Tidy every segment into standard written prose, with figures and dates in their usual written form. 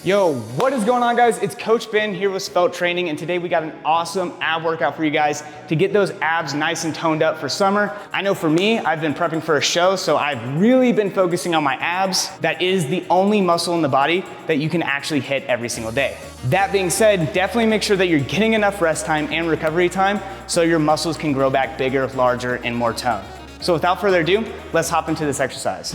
Yo, what is going on, guys? It's Coach Ben here with Svelte Training, and today we got an awesome ab workout for you guys to get those abs nice and toned up for summer. I know for me, I've been prepping for a show, so I've really been focusing on my abs. That is the only muscle in the body that you can actually hit every single day. That being said, definitely make sure that you're getting enough rest time and recovery time so your muscles can grow back bigger, larger, and more toned. So without further ado, let's hop into this exercise.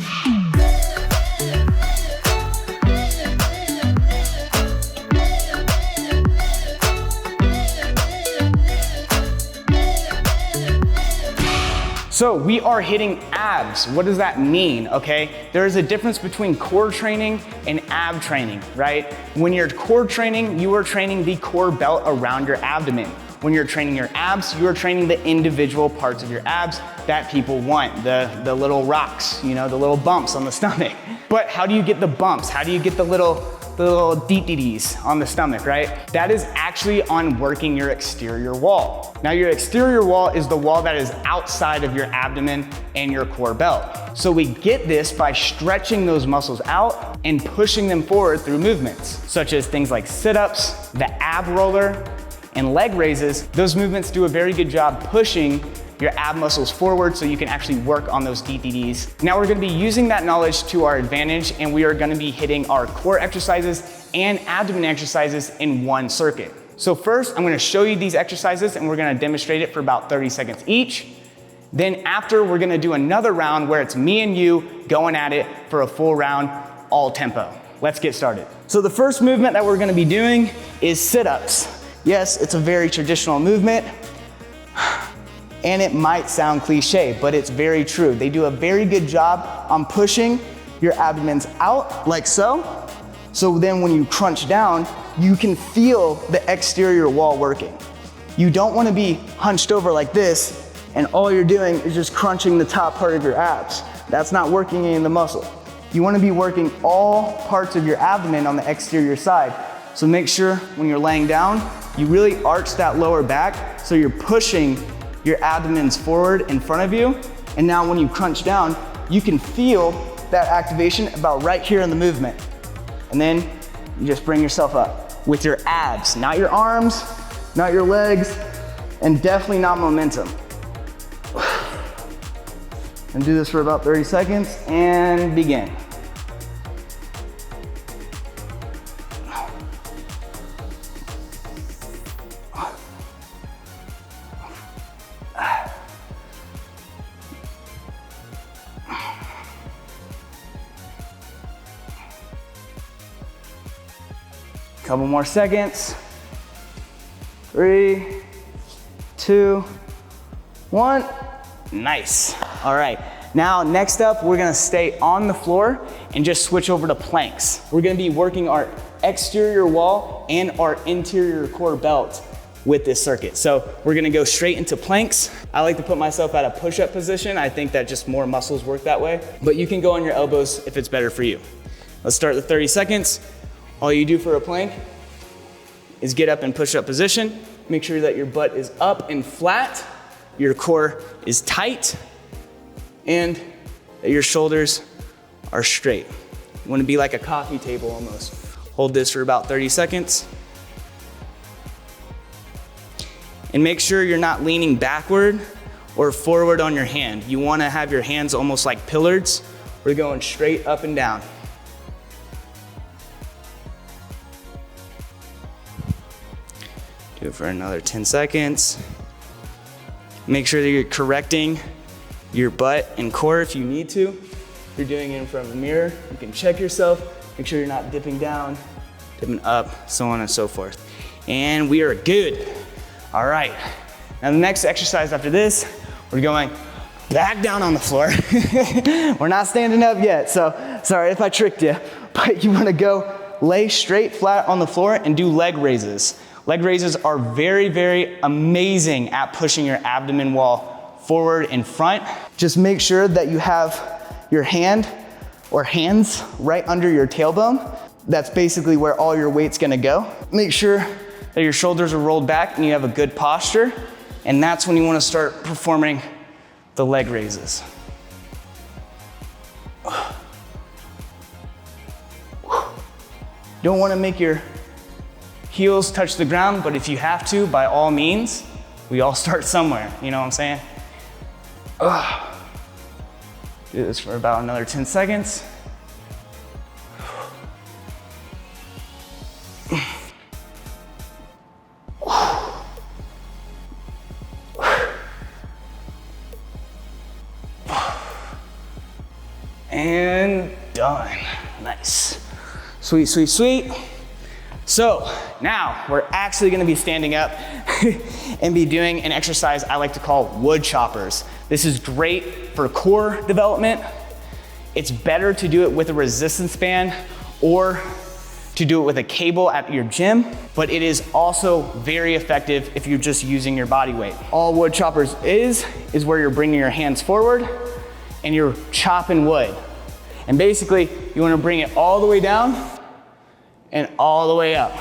So we are hitting abs. What does that mean, okay? There is a difference between core training and ab training, right? When you're core training, you are training the core belt around your abdomen. When you're training your abs, you are training the individual parts of your abs that people want, the little rocks, you know, the little bumps on the stomach. But how do you get the bumps? How do you get the little DDs on the stomach, right? That is actually on working your exterior wall. Now, your exterior wall is the wall that is outside of your abdomen and your core belt. So we get this by stretching those muscles out and pushing them forward through movements, such as things like sit-ups, the ab roller, and leg raises. Those movements do a very good job pushing your ab muscles forward so you can actually work on those DDs. Now we're gonna be using that knowledge to our advantage, and we are gonna be hitting our core exercises and abdomen exercises in one circuit. So first, I'm gonna show you these exercises and we're gonna demonstrate it for about 30 seconds each. Then after, we're gonna do another round where it's me and you going at it for a full round, all tempo. Let's get started. So the first movement that we're gonna be doing is sit-ups. Yes, it's a very traditional movement. And it might sound cliche, but it's very true. They do a very good job on pushing your abdomens out like so. So then when you crunch down, you can feel the exterior wall working. You don't wanna be hunched over like this and all you're doing is just crunching the top part of your abs. That's not working any of the muscle. You wanna be working all parts of your abdomen on the exterior side. So make sure when you're laying down, you really arch that lower back so you're pushing your abdomen's forward in front of you. And now when you crunch down, you can feel that activation about right here in the movement. And then you just bring yourself up with your abs, not your arms, not your legs, and definitely not momentum. And do this for about 30 seconds and begin. Couple more seconds. 3, 2, 1. Nice. All right. Now, next up, we're gonna stay on the floor and just switch over to planks. We're gonna be working our exterior wall and our interior core belt with this circuit. So we're gonna go straight into planks. I like to put myself at a push-up position. I think that just more muscles work that way, but you can go on your elbows if it's better for you. Let's start the 30 seconds. All you do for a plank is get up in push-up position. Make sure that your butt is up and flat, your core is tight, and that your shoulders are straight. You wanna be like a coffee table almost. Hold this for about 30 seconds. And make sure you're not leaning backward or forward on your hand. You wanna have your hands almost like pillars. We're going straight up and down. Do it for another 10 seconds. Make sure that you're correcting your butt and core if you need to. If you're doing it in front of the mirror, you can check yourself. Make sure you're not dipping down, dipping up, so on and so forth. And we are good. All right. Now the next exercise after this, we're going back down on the floor. We're not standing up yet, so sorry if I tricked you, but you wanna go lay straight flat on the floor and do leg raises. Leg raises are very, very amazing at pushing your abdomen wall forward and front. Just make sure that you have your hand or hands right under your tailbone. That's basically where all your weight's gonna go. Make sure that your shoulders are rolled back and you have a good posture. And that's when you wanna start performing the leg raises. Don't wanna make your heels touch the ground, but if you have to, by all means, we all start somewhere, you know what I'm saying? Do this for about another 10 seconds. And done. Nice. Sweet, sweet, sweet. So now we're actually gonna be standing up and be doing an exercise I like to call wood choppers. This is great for core development. It's better to do it with a resistance band or to do it with a cable at your gym, but it is also very effective if you're just using your body weight. All wood choppers is where you're bringing your hands forward and you're chopping wood. And basically, you wanna bring it all the way down and all the way up.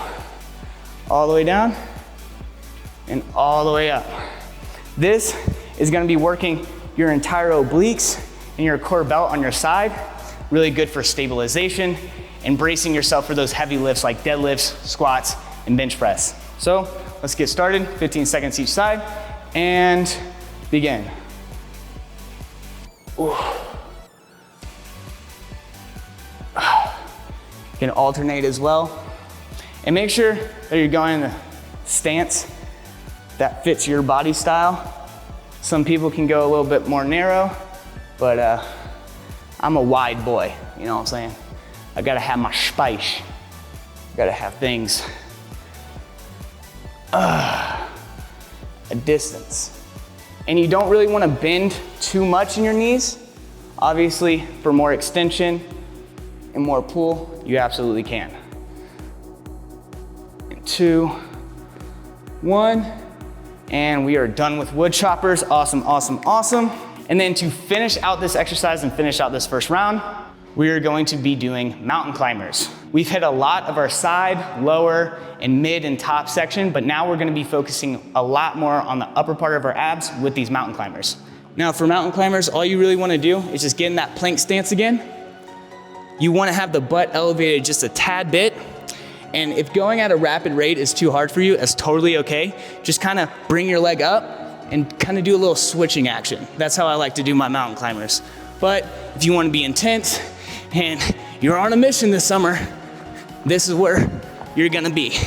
All the way down and all the way up. This is gonna be working your entire obliques and your core belt on your side. Really good for stabilization and bracing yourself for those heavy lifts like deadlifts, squats, and bench press. So let's get started, 15 seconds each side, and begin. Ooh. You can alternate as well. And make sure that you're going in the stance that fits your body style. Some people can go a little bit more narrow, but I'm a wide boy, you know what I'm saying? I gotta have my spice. Gotta have things a distance. And you don't really wanna bend too much in your knees. Obviously, for more extension and more pull, you absolutely can. And 2, 1, and we are done with wood choppers. Awesome, awesome, awesome. And then to finish out this exercise and finish out this first round, we are going to be doing mountain climbers. We've hit a lot of our side, lower, and mid and top section, but now we're gonna be focusing a lot more on the upper part of our abs with these mountain climbers. Now for mountain climbers, all you really wanna do is just get in that plank stance again. You wanna have the butt elevated just a tad bit, and if going at a rapid rate is too hard for you, that's totally okay. Just kinda bring your leg up and kinda do a little switching action. That's how I like to do my mountain climbers. But if you wanna be intense and you're on a mission this summer, this is where you're gonna be.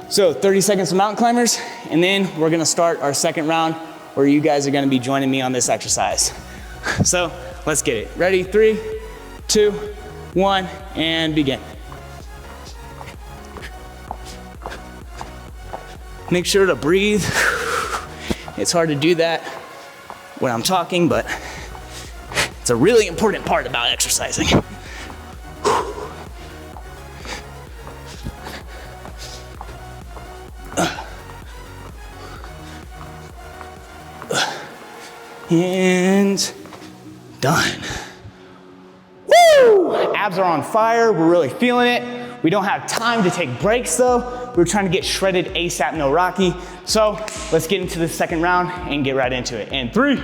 So 30 seconds of mountain climbers, and then we're gonna start our second round where you guys are gonna be joining me on this exercise. So let's get it. Ready? 3, 2, 1, and begin. Make sure to breathe. It's hard to do that when I'm talking, but it's a really important part about exercising. And done. Woo! Abs are on fire, we're really feeling it. We don't have time to take breaks though. We're trying to get shredded ASAP, no Rocky. So let's get into the second round and get right into it. In 3,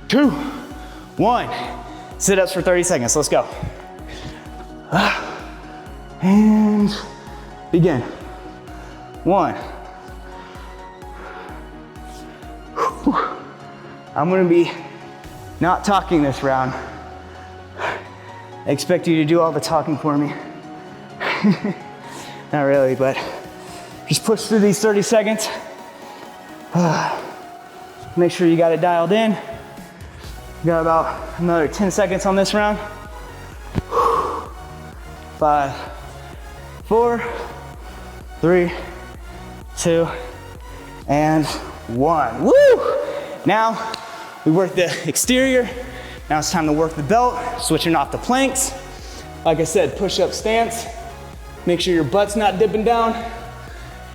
2, 1. Sit-ups for 30 seconds, let's go. And begin. 1. I'm gonna be not talking this round. I expect you to do all the talking for me. Not really, but just push through these 30 seconds. Make sure you got it dialed in. You got about another 10 seconds on this round. 5, 4, 3, 2, and 1. Woo! Now, we work the exterior. Now it's time to work the belt, switching off the planks. Like I said, push-up stance. Make sure your butt's not dipping down.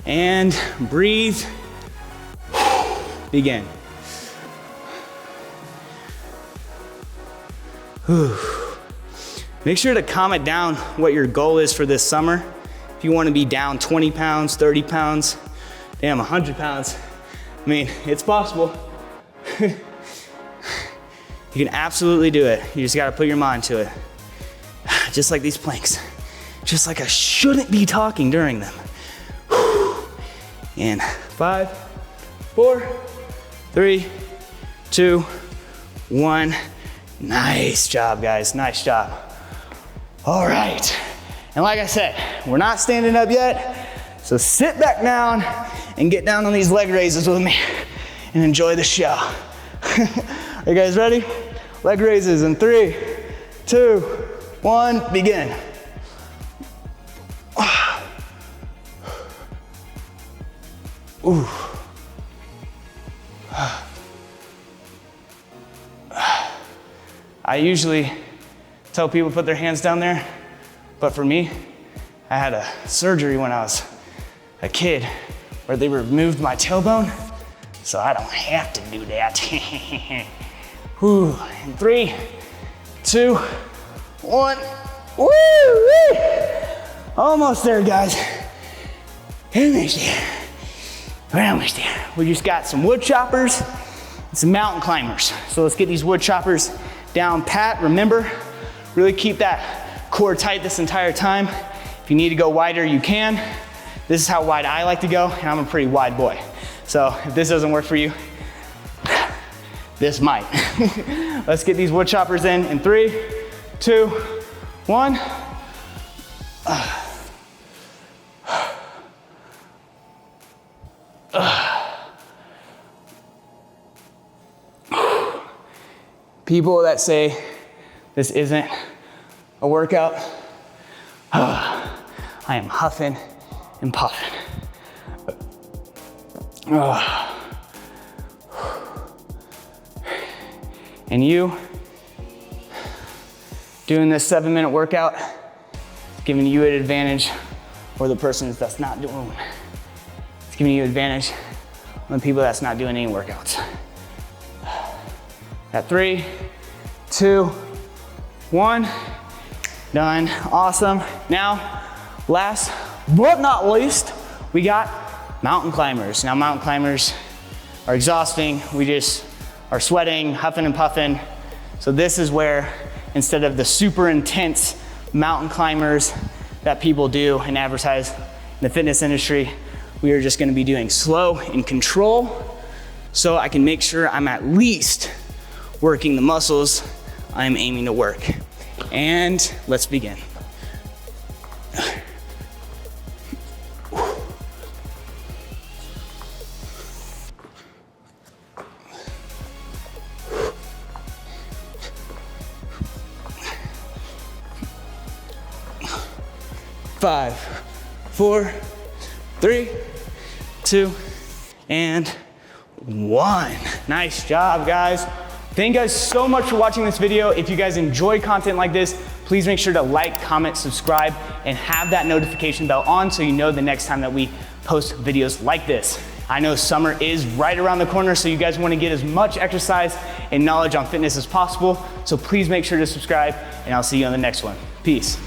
And breathe. Begin. Make sure to comment down what your goal is for this summer. If you want to be down 20 pounds, 30 pounds, damn, 100 pounds. I mean, it's possible. You can absolutely do it. You just gotta put your mind to it. Just like these planks. just like I shouldn't be talking during them. And 5, 4, 3, 2, 1. Nice job, guys, nice job. All right, and like I said, we're not standing up yet, so sit back down and get down on these leg raises with me and enjoy the show. Are you guys ready? Leg raises in 3, 2, 1, begin. Ooh. I usually tell people to put their hands down there, but for me, I had a surgery when I was a kid where they removed my tailbone, so I don't have to do that. Whew. In 3, 2, 1. Woo! Woo! Almost there, guys. Almost there. We're almost there. We just got some wood choppers and some mountain climbers. So let's get these wood choppers down pat. Remember, really keep that core tight this entire time. If you need to go wider, you can. This is how wide I like to go, and I'm a pretty wide boy. So if this doesn't work for you, this might. Let's get these wood choppers in 3, 2, 1. People that say this isn't a workout, I am huffing and puffing. And you doing this 7-minute workout is giving you an advantage over the person that's not doing. It's giving you an advantage on the people that's not doing any workouts. At 3, 2, 1, done, awesome. Now, last but not least, we got mountain climbers. Now, mountain climbers are exhausting. We just are sweating, huffing and puffing. So this is where, instead of the super intense mountain climbers that people do and advertise in the fitness industry, we are just gonna be doing slow and control so I can make sure I'm at least working the muscles I'm aiming to work. And let's begin. Five, 4, 3, 2, and 1. Nice job, guys. Thank you guys so much for watching this video. If you guys enjoy content like this, please make sure to like, comment, subscribe, and have that notification bell on so you know the next time that we post videos like this. I know summer is right around the corner, so you guys want to get as much exercise and knowledge on fitness as possible. So please make sure to subscribe, and I'll see you on the next one. Peace.